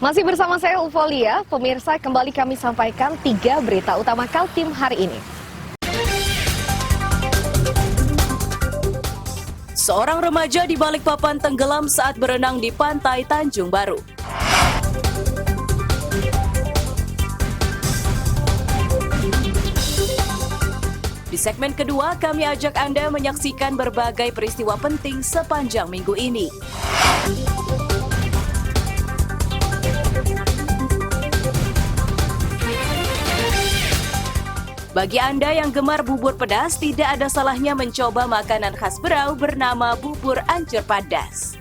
Masih bersama saya Ulfolia, pemirsa kembali kami sampaikan 3 berita utama Kaltim hari ini. Seorang remaja di Balikpapan tenggelam saat berenang di pantai Tanjung Baru. Di segmen kedua, kami ajak Anda menyaksikan berbagai peristiwa penting sepanjang minggu ini. Bagi Anda yang gemar bubur pedas, tidak ada salahnya mencoba makanan khas Berau bernama bubur ancur padas.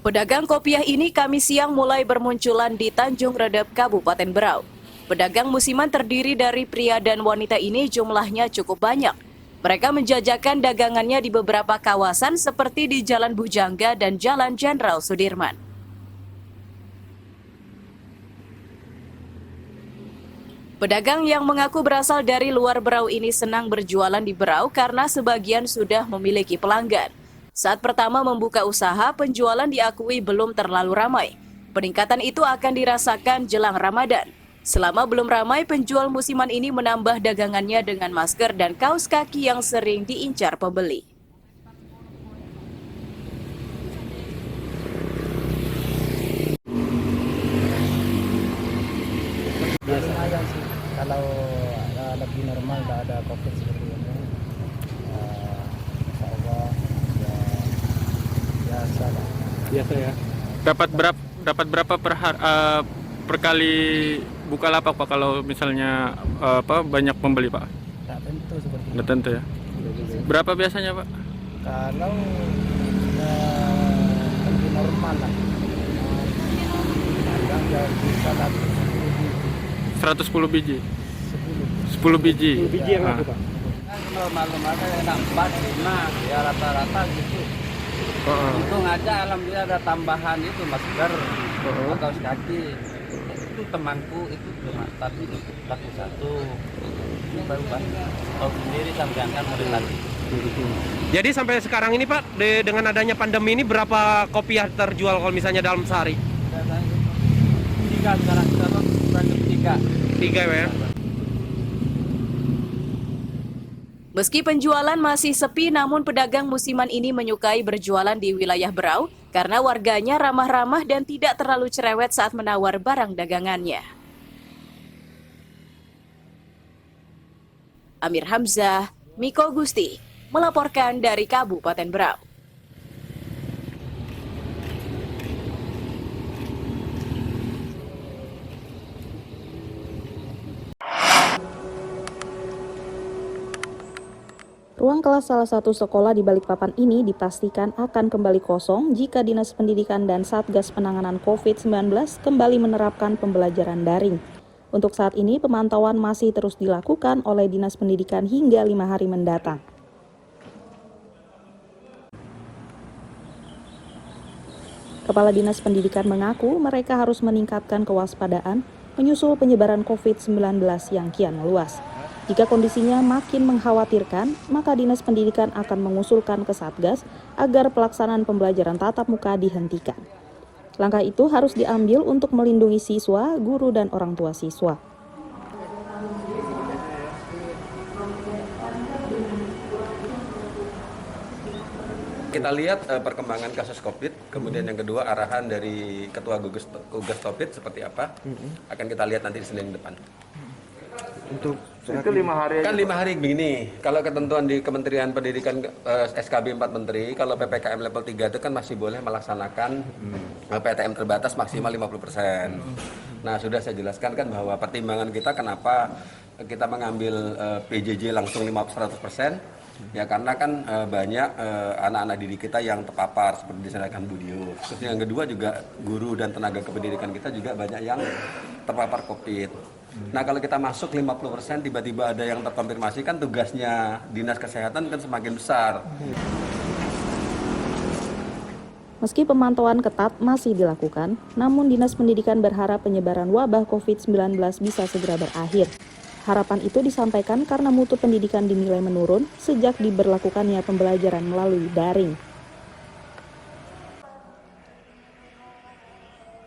Pedagang kopiah ini Kamis siang mulai bermunculan di Tanjung Redep, Kabupaten Berau. Pedagang musiman terdiri dari pria dan wanita ini jumlahnya cukup banyak. Mereka menjajakan dagangannya di beberapa kawasan seperti di Jalan Bujangga dan Jalan Jenderal Sudirman. Pedagang yang mengaku berasal dari luar Berau ini senang berjualan di Berau karena sebagian sudah memiliki pelanggan. Saat pertama membuka usaha, penjualan diakui belum terlalu ramai. Peningkatan itu akan dirasakan jelang Ramadan. Selama belum ramai, penjual musiman ini menambah dagangannya dengan masker dan kaos kaki yang sering diincar pembeli. Biasanya sih, kalau lagi normal, tidak ada COVID seperti ini, insya Allah ya biasa lah. Biasa ya. Dapat berapa per kali buka lapak Pak kalau misalnya banyak pembeli Pak? Tak tentu seperti Nggak itu. tentu ya. Berapa biasanya Pak? Kalau lagi normal lah, kadang ya bisa 110 biji. 10. 10 biji. 10 biji yang laku, Ah. Pak. Normal-normal ada 4, 5, ya rata-rata gitu. Untung aja alhamdulillah ada tambahan itu masker atau kaos kaki. Itu temanku itu cuma tapi satu. Ini baru banyak. Tahu sendiri sambiankan model lagi. Jadi sampai sekarang ini Pak, dengan adanya pandemi ini berapa kopiah terjual kalau misalnya dalam sehari? Tiga sekarang kita tuh kurang lebih 3. 3 ya? Meski penjualan masih sepi, namun pedagang musiman ini menyukai berjualan di wilayah Berau karena warganya ramah-ramah dan tidak terlalu cerewet saat menawar barang dagangannya. Amir Hamzah, Miko Gusti, melaporkan dari Kabupaten Berau. Ruang kelas salah satu sekolah di Balikpapan ini dipastikan akan kembali kosong jika Dinas Pendidikan dan Satgas Penanganan COVID-19 kembali menerapkan pembelajaran daring. Untuk saat ini, pemantauan masih terus dilakukan oleh Dinas Pendidikan hingga 5 hari mendatang. Kepala Dinas Pendidikan mengaku mereka harus meningkatkan kewaspadaan menyusul penyebaran COVID-19 yang kian meluas. Jika kondisinya makin mengkhawatirkan, maka Dinas Pendidikan akan mengusulkan ke Satgas agar pelaksanaan pembelajaran tatap muka dihentikan. Langkah itu harus diambil untuk melindungi siswa, guru, dan orang tua siswa. Kita lihat perkembangan kasus COVID, kemudian yang kedua arahan dari Ketua Gugus COVID seperti apa, akan kita lihat nanti di Senin depan. Untuk itu 5 hari Kan 5 hari begini, kalau ketentuan di Kementerian Pendidikan SKB 4 Menteri, kalau PPKM level 3 itu kan masih boleh melaksanakan PTM terbatas maksimal 50%. Nah, sudah saya jelaskan kan bahwa pertimbangan kita kenapa kita mengambil PJJ langsung 100%, ya karena kan banyak anak-anak didik kita yang terpapar seperti disampaikan Bu Dio. Terus yang kedua juga guru dan tenaga kependidikan kita juga banyak yang terpapar COVID. Nah, kalau kita masuk 50% tiba-tiba ada yang terkonfirmasi, kan tugasnya Dinas Kesehatan kan semakin besar. Meski pemantauan ketat masih dilakukan, namun Dinas Pendidikan berharap penyebaran wabah COVID-19 bisa segera berakhir. Harapan itu disampaikan karena mutu pendidikan dinilai menurun sejak diberlakukannya pembelajaran melalui daring.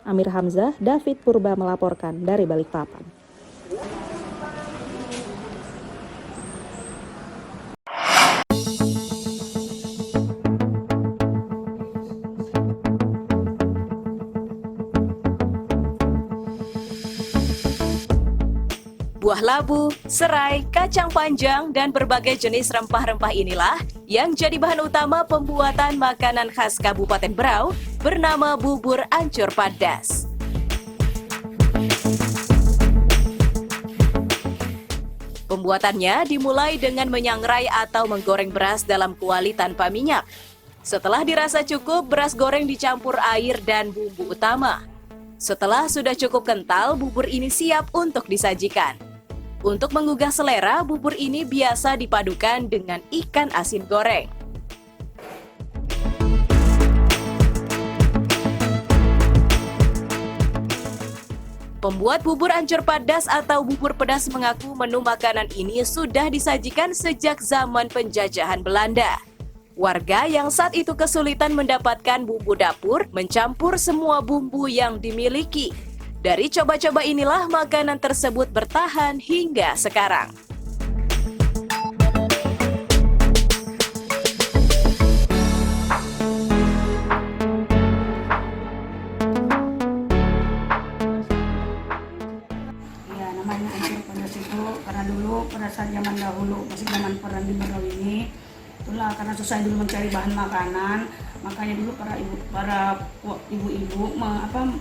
Amir Hamzah, David Purba melaporkan dari Balikpapan. Buah labu, serai, kacang panjang, dan berbagai jenis rempah-rempah inilah yang jadi bahan utama pembuatan makanan khas Kabupaten Berau bernama bubur ancur padas. Pembuatannya dimulai dengan menyangrai atau menggoreng beras dalam kuali tanpa minyak. Setelah dirasa cukup, beras goreng dicampur air dan bumbu utama. Setelah sudah cukup kental, bubur ini siap untuk disajikan. Untuk menggugah selera, bubur ini biasa dipadukan dengan ikan asin goreng. Pembuat bubur ancur padas atau bubur pedas mengaku menu makanan ini sudah disajikan sejak zaman penjajahan Belanda. Warga yang saat itu kesulitan mendapatkan bumbu dapur mencampur semua bumbu yang dimiliki. Dari coba-coba inilah makanan tersebut bertahan hingga sekarang. Ya, namanya ancur padas itu karena dulu pada saat zaman dahulu, masih zaman perang di Berau ini, itulah karena susah dulu mencari bahan makanan, makanya dulu para ibu-ibu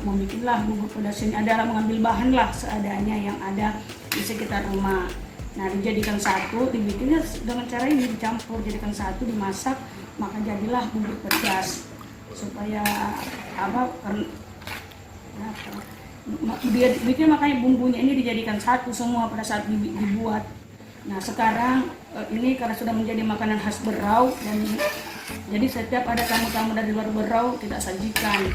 membikinlah bubur pedas ini adalah mengambil bahan lah seadanya yang ada di sekitar rumah. Nah, dijadikan satu, dibikinnya dengan cara ini dicampur, jadikan satu, dimasak, maka jadilah bubur pedas. Supaya dia bikin makanya bumbunya ini dijadikan satu semua pada saat dibuat. Nah, sekarang ini karena sudah menjadi makanan khas Berau dan jadi setiap ada tamu-tamu dari luar Berau kita sajikan.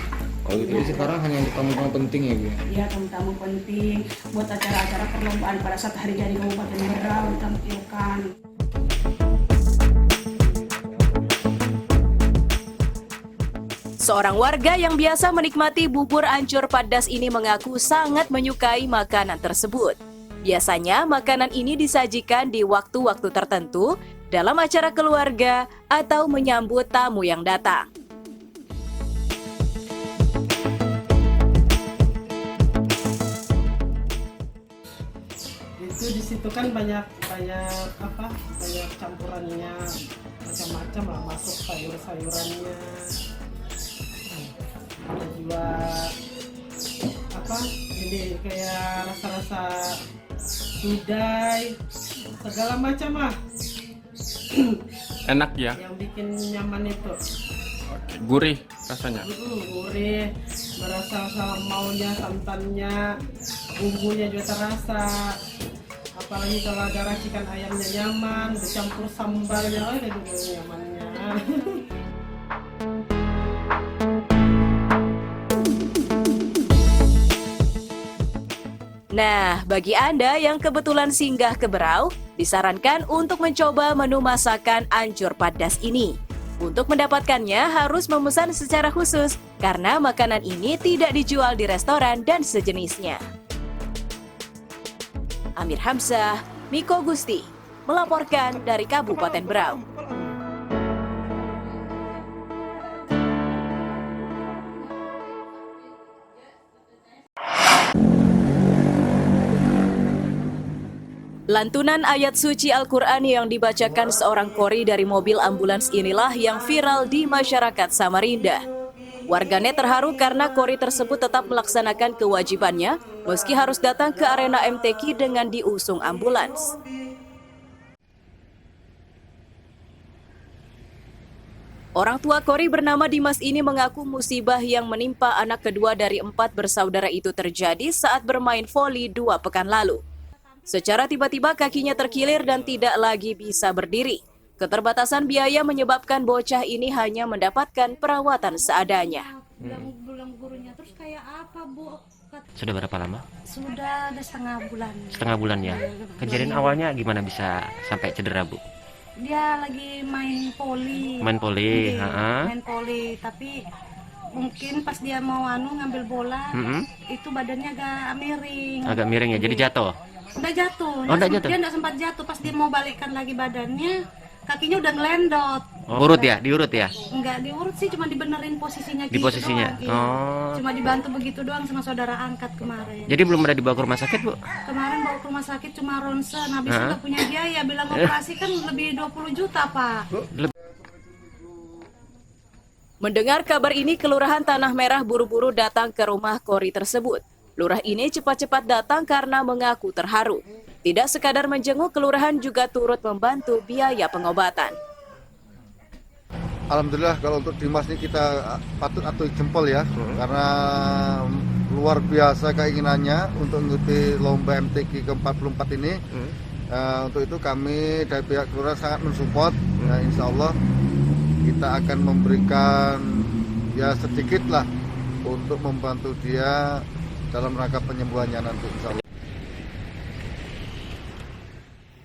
Oh itu sekarang hanya untuk tamu-tamu penting ya Bu? Iya, tamu-tamu penting buat acara-acara perlombaan pada saat hari jadi Kabupaten Berau ditampilkan. Seorang warga yang biasa menikmati bubur ancur padas ini mengaku sangat menyukai makanan tersebut. Biasanya makanan ini disajikan di waktu-waktu tertentu dalam acara keluarga atau menyambut tamu yang datang. Itu di situ kan banyak campurannya, macam-macam lah, masuk sayur-sayurannya. Ada juga jadi kayak rasa-rasa sudai, segala macam lah. Enak ya? Yang bikin nyaman itu. Gurih rasanya? Gurih, berasa maunya, santannya, bumbunya juga terasa. Apalagi kalau ada racikan ayamnya nyaman, dicampur sambalnya, aduh nyamannya. Nah, bagi Anda yang kebetulan singgah ke Berau, disarankan untuk mencoba menu masakan ancur padas ini. Untuk mendapatkannya harus memesan secara khusus, karena makanan ini tidak dijual di restoran dan sejenisnya. Amir Hamzah, Miko Gusti, melaporkan dari Kabupaten Berau. Lantunan ayat suci Al-Quran yang dibacakan seorang kori dari mobil ambulans inilah yang viral di masyarakat Samarinda. Warganet terharu karena kori tersebut tetap melaksanakan kewajibannya meski harus datang ke arena MTQ dengan diusung ambulans. Orang tua kori bernama Dimas ini mengaku musibah yang menimpa anak kedua dari 4 bersaudara itu terjadi saat bermain voli 2 pekan lalu. Secara tiba-tiba kakinya terkilir dan tidak lagi bisa berdiri. Keterbatasan biaya menyebabkan bocah ini hanya mendapatkan perawatan seadanya. Bilang gurunya, terus kayak apa Bu? Sudah berapa lama? Sudah ada setengah bulan. Setengah bulan ya. Kejadian awalnya gimana bisa sampai cedera, Bu? Dia lagi main poli. Main poli, Main poli, tapi mungkin pas dia mau ngambil bola, itu badannya agak miring. Agak miring ya, jadi jatuh? Udah jatuh. Oh, udah jatuh? Dia nggak sempat jatuh, pas dia mau balikkan lagi badannya, kakinya udah ngelendot. Oh, urut ya? Diurut ya? Enggak diurut sih, cuma dibenerin posisinya Di gitu posisinya? doang, iya. Oh. Cuma dibantu begitu doang sama saudara angkat kemarin. Jadi belum ada dibawa ke rumah sakit, Bu? Kemarin bawa ke rumah sakit cuma ronsen, habis itu nggak punya biaya, bilang operasi kan lebih 20 juta, Pak. Mendengar kabar ini, Kelurahan Tanah Merah buru-buru datang ke rumah Kori tersebut. Lurah ini cepat-cepat datang karena mengaku terharu. Tidak sekadar menjenguk, kelurahan juga turut membantu biaya pengobatan. Alhamdulillah kalau untuk Dimas ini kita patut atui jempol ya, karena luar biasa keinginannya untuk mengikuti lomba MTQ ke-44 ini. Untuk itu kami dari pihak kelurahan sangat mensupport. Insya Allah kita akan memberikan ya sedikit lah untuk membantu dia dalam rangka penyembuhannya nanti insya Allah.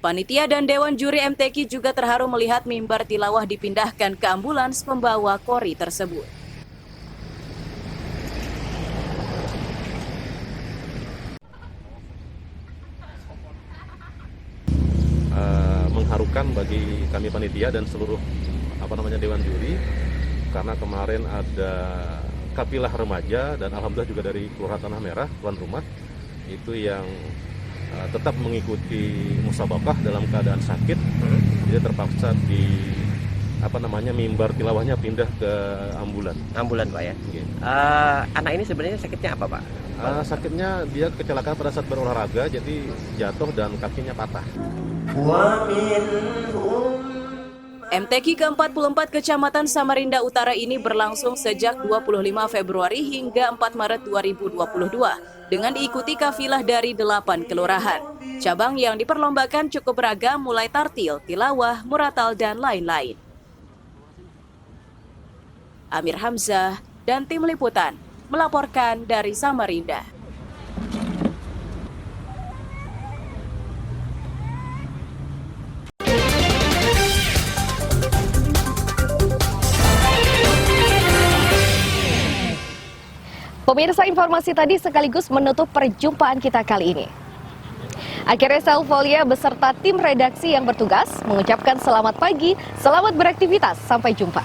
Panitia dan Dewan Juri MTQ juga terharu melihat mimbar tilawah dipindahkan ke ambulans pembawa Kori tersebut. Mengharukan bagi kami panitia dan seluruh Dewan Juri, karena kemarin ada kafilah remaja dan alhamdulillah juga dari Kelurahan Tanah Merah tuan rumah itu yang tetap mengikuti musabaqah dalam keadaan sakit. Dia terpaksa mimbar tilawahnya pindah ke ambulan. Ambulan, Pak ya. Anak ini sebenarnya sakitnya apa, Pak? Sakitnya dia kecelakaan pada saat berolahraga, jadi jatuh dan kakinya patah. MTQ ke-44 Kecamatan Samarinda Utara ini berlangsung sejak 25 Februari hingga 4 Maret 2022 dengan diikuti kafilah dari 8 kelurahan. Cabang yang diperlombakan cukup beragam mulai tartil, tilawah, muratal, dan lain-lain. Amir Hamzah dan tim liputan melaporkan dari Samarinda. Pemirsa, informasi tadi sekaligus menutup perjumpaan kita kali ini. Akhirnya Selvolia beserta tim redaksi yang bertugas mengucapkan selamat pagi, selamat beraktivitas, sampai jumpa.